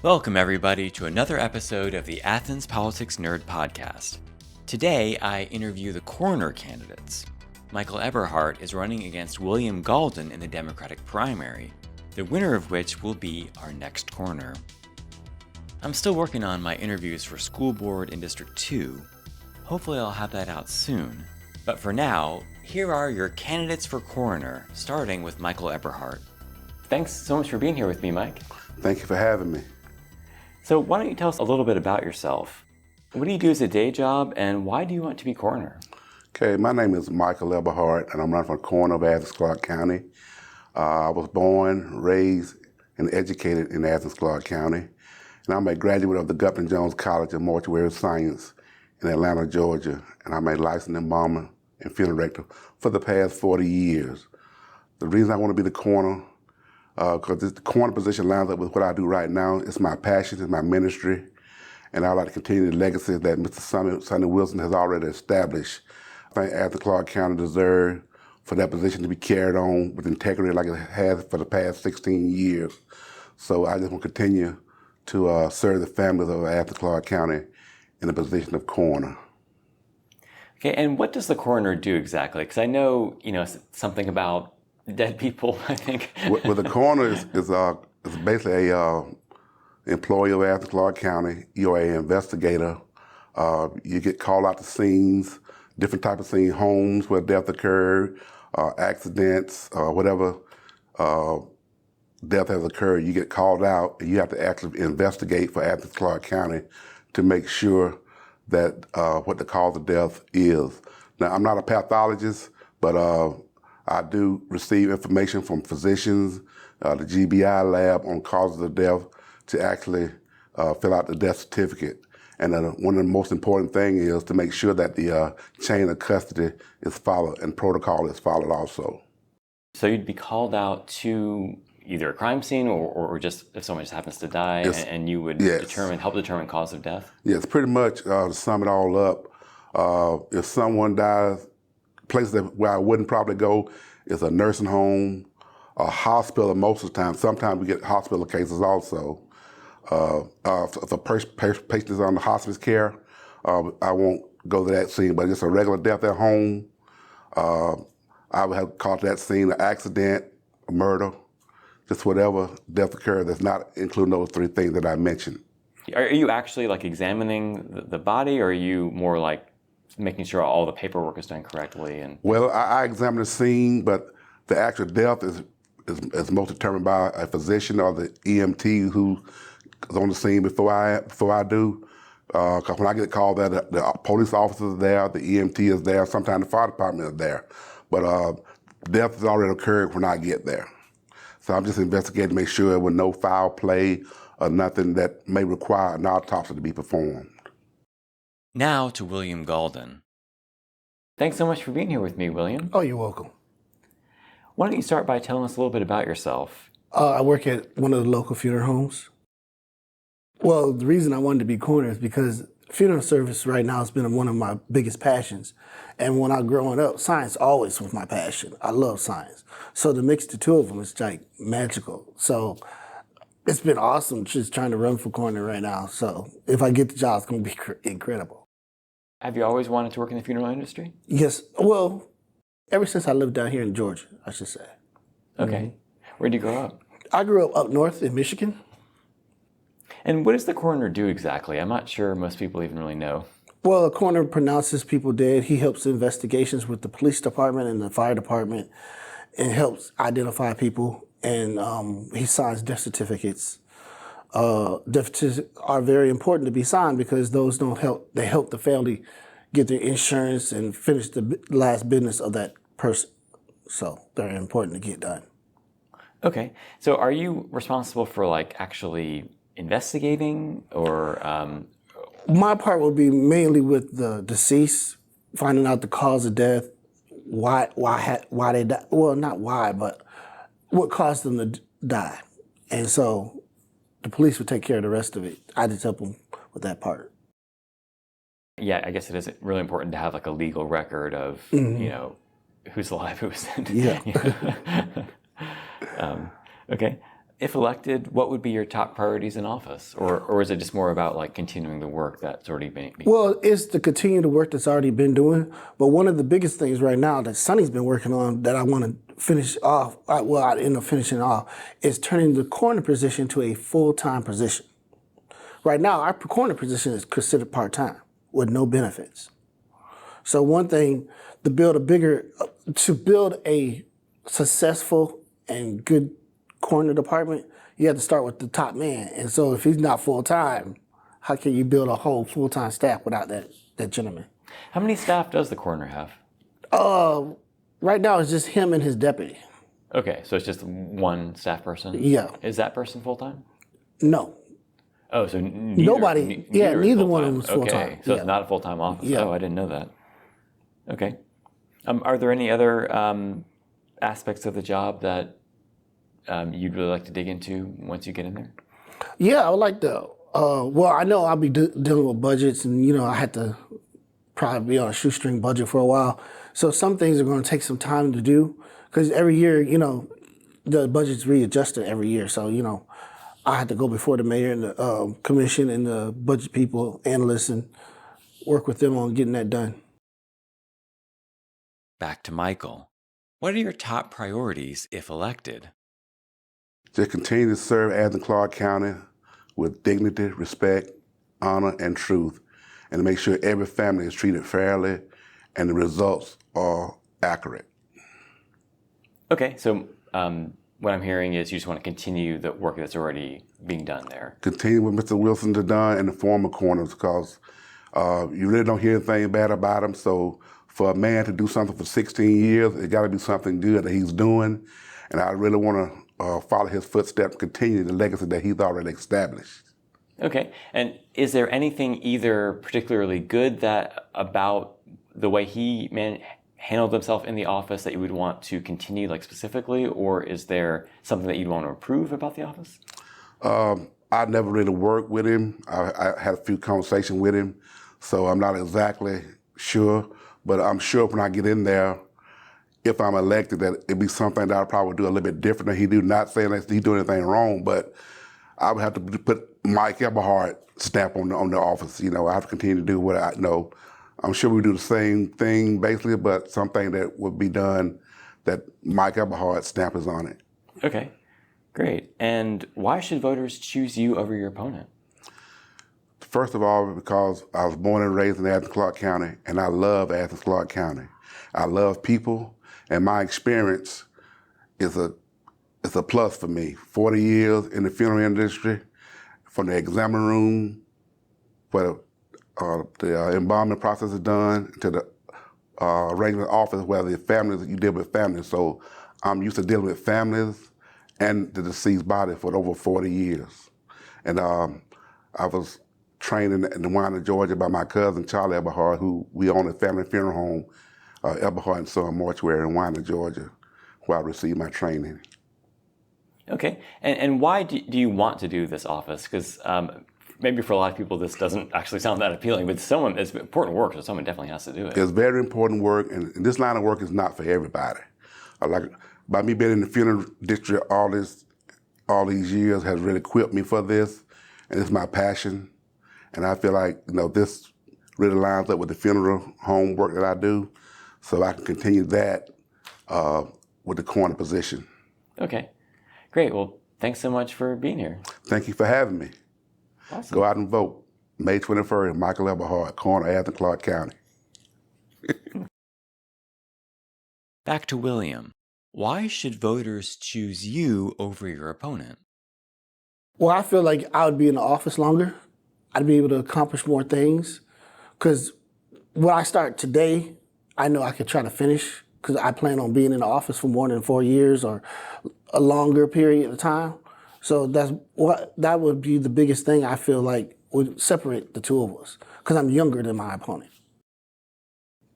Welcome, everybody, to another episode of the Athens Politics Nerd Podcast. Today, I interview the coroner candidates. Michael Eberhart is running against William Gaulden in the Democratic primary, the winner of which will be our next coroner. I'm still working on my interviews for school board in District 2. Hopefully I'll have that out soon. But for now, here are your candidates for coroner, starting with Michael Eberhart. Thanks so much for being here with me, Mike. Thank you for having me. So why don't you tell us a little bit about yourself? What do you do as a day job, and why do you want to be coroner? Okay, my name is Michael Eberhart, and I'm running for coroner of Athens-Clarke County. I was born, raised, and educated in Athens-Clarke County, and I'm a graduate of the Gupton Jones College of Mortuary Science in Atlanta, Georgia, and I'm a licensed embalmer and funeral director for the past 40 years. The reason I want to be the coroner because the coroner position lines up with what I do right now. It's my passion, it's my ministry, and I'd like to continue the legacy that Mr. Sonny Wilson has already established. I think Athens-Clarke County deserves for that position to be carried on with integrity like it has for the past 16 years. So I just want to continue to serve the families of Athens-Clarke County in the position of coroner. Okay, and what does the coroner do exactly? Because I know, something about dead people, I think. Well, the coroner is basically a employee of Athens-Clarke County. You're an investigator. You get called out to scenes, different type of scenes, homes where death occurred, accidents, whatever death has occurred. You get called out, and you have to actually investigate for Athens-Clarke County to make sure that what the cause of death is. Now, I'm not a pathologist, but I do receive information from physicians, the GBI lab on causes of death to actually fill out the death certificate. And one of the most important things is to make sure that the chain of custody is followed and protocol is followed also. So you'd be called out to either a crime scene or just if someone just happens to die, yes. and you would help determine cause of death? Yes, pretty much to sum it all up, if someone dies, places where I wouldn't probably go is a nursing home, a hospital most of the time. Sometimes we get hospital cases also. If a patient is on the hospice care, I won't go to that scene, but just a regular death at home, I would have caught that scene, an accident, a murder, just whatever death occurred that's not including those three things that I mentioned. Are you actually examining the body, or are you more making sure all the paperwork is done correctly? Well, I examine the scene, but the actual death is most determined by a physician or the EMT who is on the scene before I do. Because when I get called there, the police officers are there, the EMT is there, sometimes the fire department is there. But death has already occurred when I get there. So I'm just investigating to make sure there was no foul play or nothing that may require an autopsy to be performed. Now to William Gaulden. Thanks so much for being here with me, William. Oh, you're welcome. Why don't you start by telling us a little bit about yourself? I work at one of the local funeral homes. Well, the reason I wanted to be coroner is because funeral service right now has been one of my biggest passions. And when I was growing up, science always was my passion. I love science. So to mix the two of them is magical. So it's been awesome just trying to run for coroner right now. So if I get the job, it's going to be incredible. Have you always wanted to work in the funeral industry? Yes. Well, ever since I lived down here in Georgia, I should say. Okay. Mm-hmm. Where did you grow up? I grew up north in Michigan. And what does the coroner do exactly? I'm not sure most people even really know. Well, a coroner pronounces people dead. He helps investigations with the police department and the fire department and helps identify people. And he signs death certificates. Death certificates are very important to be signed because those don't help. They help the family get their insurance and finish the last business of that person. So they're important to get done. Okay. So are you responsible for actually investigating or? My part will be mainly with the deceased, finding out the cause of death, why they died. Well, not why, but what caused them to die. And so the police would take care of the rest of it. I just help them with that part. Yeah, I guess it is really important to have a legal record of, who's alive, who's dead. Yeah. Okay. if elected, what would be your top priorities in office? Or is it just more about like continuing the work that's already been? Well, it's to continue the work that's already been doing. But one of the biggest things right now that Sonny's been working on that I want to finish off, I end up finishing off, is turning the coroner position to a full-time position. Right now, our coroner position is considered part-time with no benefits. So one thing, to build a successful and good coroner department, you have to start with the top man. And so if he's not full-time, how can you build a whole full-time staff without that gentleman? How many staff does the coroner have? Right now it's just him and his deputy. Okay, so it's just one staff person? Yeah. Is that person full-time? No. Oh, so neither one of them is full-time. Okay, so it's not a full-time office. Yeah. Oh, I didn't know that. Okay. Are there any other aspects of the job that you'd really like to dig into once you get in there? Yeah, I would like to. Well, I know I'll be dealing with budgets, and I had to probably be on a shoestring budget for a while. So some things are going to take some time to do because every year, the budget's readjusted every year. So I had to go before the mayor and the commission and the budget people, analysts, and work with them on getting that done. Back to Michael. What are your top priorities if elected? Just continue to serve Athens-Clarke County with dignity, respect, honor, and truth, and to make sure every family is treated fairly and the results are accurate. Okay, so what I'm hearing is you just want to continue the work that's already being done there. Continue with Mr. Wilson to done and the former coroners, because you really don't hear anything bad about him. So for a man to do something for 16 years, it got to be something good that he's doing, and I really want to follow his footsteps, continue the legacy that he's already established. Okay, and is there anything either particularly good about the way he handled himself in the office that you would want to continue, like specifically, or is there something that you'd want to improve about the office? I never really worked with him. I had a few conversations with him, so I'm not exactly sure, but I'm sure when I get in there, if I'm elected, that it'd be something that I'd probably do a little bit different than he do. Not saying that he's doing anything wrong, but I would have to put Mike Eberhart stamp on the office. I have to continue to do what I know. I'm sure we do the same thing basically, but something that would be done that Mike Eberhart stamp is on it. Okay, great. And why should voters choose you over your opponent? First of all, because I was born and raised in Athens-Clarke County, and I love Athens-Clarke County. I love people, and my experience is a plus for me. 40 years in the funeral industry, from the examining room, where the embalming process is done, to the arrangement office where you deal with families. So I'm used to dealing with families and the deceased body for over 40 years. And I was trained in the Wine, Georgia by my cousin, Charlie Eberhart, who we own a family funeral home, Eberhart and Son Mortuary in Wine, Georgia, where I received my training. Okay, and why do you want to do this office? Because maybe for a lot of people this doesn't actually sound that appealing, but it's important work, so someone definitely has to do it. It's very important work, and this line of work is not for everybody. By me being in the funeral district all these years has really equipped me for this, and it's my passion. And I feel like this really lines up with the funeral home work that I do, so I can continue that with the coroner position. Okay, great. Well, thanks so much for being here. Thank you for having me. Awesome. Go out and vote. May 21st, Michael Eberhart, coroner, Athens-Clarke County. Back to William. Why should voters choose you over your opponent? Well, I feel like I would be in the office longer. I'd be able to accomplish more things. Because when I start today, I know I could try to finish, because I plan on being in the office for more than 4 years or a longer period of time. So that would be the biggest thing I feel like would separate the two of us, because I'm younger than my opponent.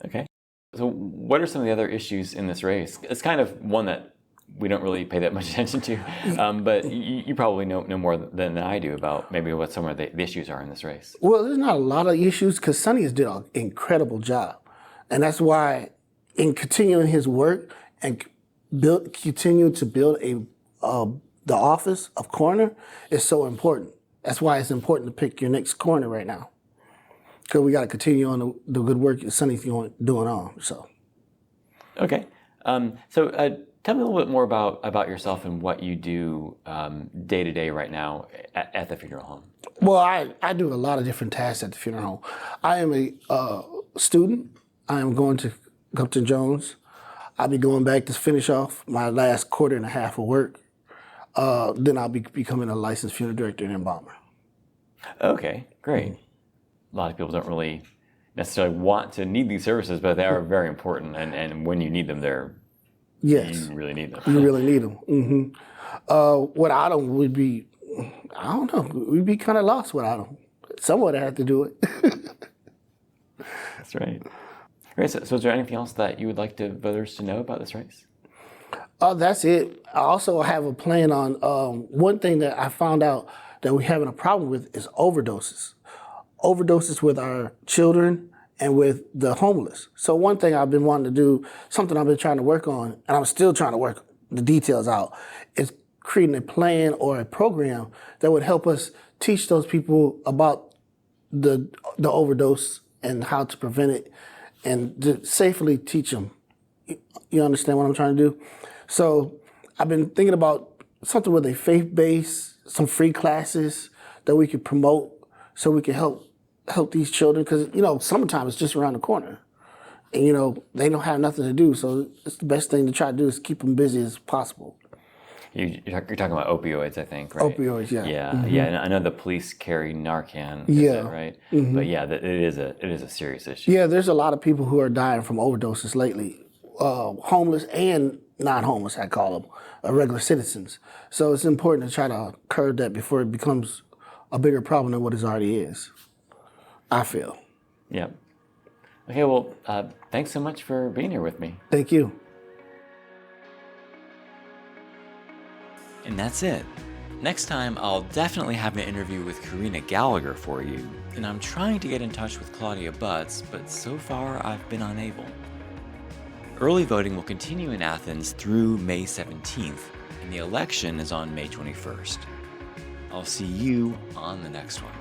Okay. So what are some of the other issues in this race? It's kind of one that we don't really pay that much attention to, but you probably know more than I do about maybe what some of the issues are in this race. Well, there's not a lot of issues, because Sonny has did an incredible job. And that's why in continuing his work and continue to build a the office of coroner is so important. That's why it's important to pick your next coroner right now. Because we got to continue on the good work that Sonny's doing on. So. Okay. Tell me a little bit more about yourself and what you do day to day right now at the funeral home. Well, I do a lot of different tasks at the funeral home. I am a student. I am going to Upton Jones. I'll be going back to finish off my last quarter and a half of work. Then I'll be becoming a licensed funeral director and embalmer. Okay, great. A lot of people don't really necessarily want to need these services, but they are very important. And when you need them, Yes. You really need them. You really need them. Mm-hmm. Without them, we'd be, I don't know, we'd be kind of lost without them. Someone had to do it. That's right. Great. So is there anything else that you would like voters to know about this race? That's it. I also have a plan on one thing that I found out that we're having a problem with is overdoses. Overdoses with our children and with the homeless. So one thing I've been wanting to do, something I've been trying to work on, and I'm still trying to work the details out, is creating a plan or a program that would help us teach those people about the overdose and how to prevent it and to safely teach them. You understand what I'm trying to do? So I've been thinking about something with a faith-based, some free classes that we could promote so we can help these children, because summertime is just around the corner, and they don't have nothing to do. So it's the best thing to try to do is keep them busy as possible. You're talking about opioids, I think, right? Opioids, yeah. Yeah, Mm-hmm. yeah. And I know the police carry Narcan, yeah, right? Mm-hmm. But yeah, it is a serious issue. Yeah, there's a lot of people who are dying from overdoses lately, homeless and non-homeless, I call them, regular citizens. So it's important to try to curb that before it becomes a bigger problem than what it already is, I feel. Yeah. Okay, well, thanks so much for being here with me. Thank you. And that's it. Next time, I'll definitely have an interview with Karina Gallagher for you, and I'm trying to get in touch with Claudia Butts, but so far I've been unable. Early voting will continue in Athens through May 17th, and the election is on May 21st. I'll see you on the next one.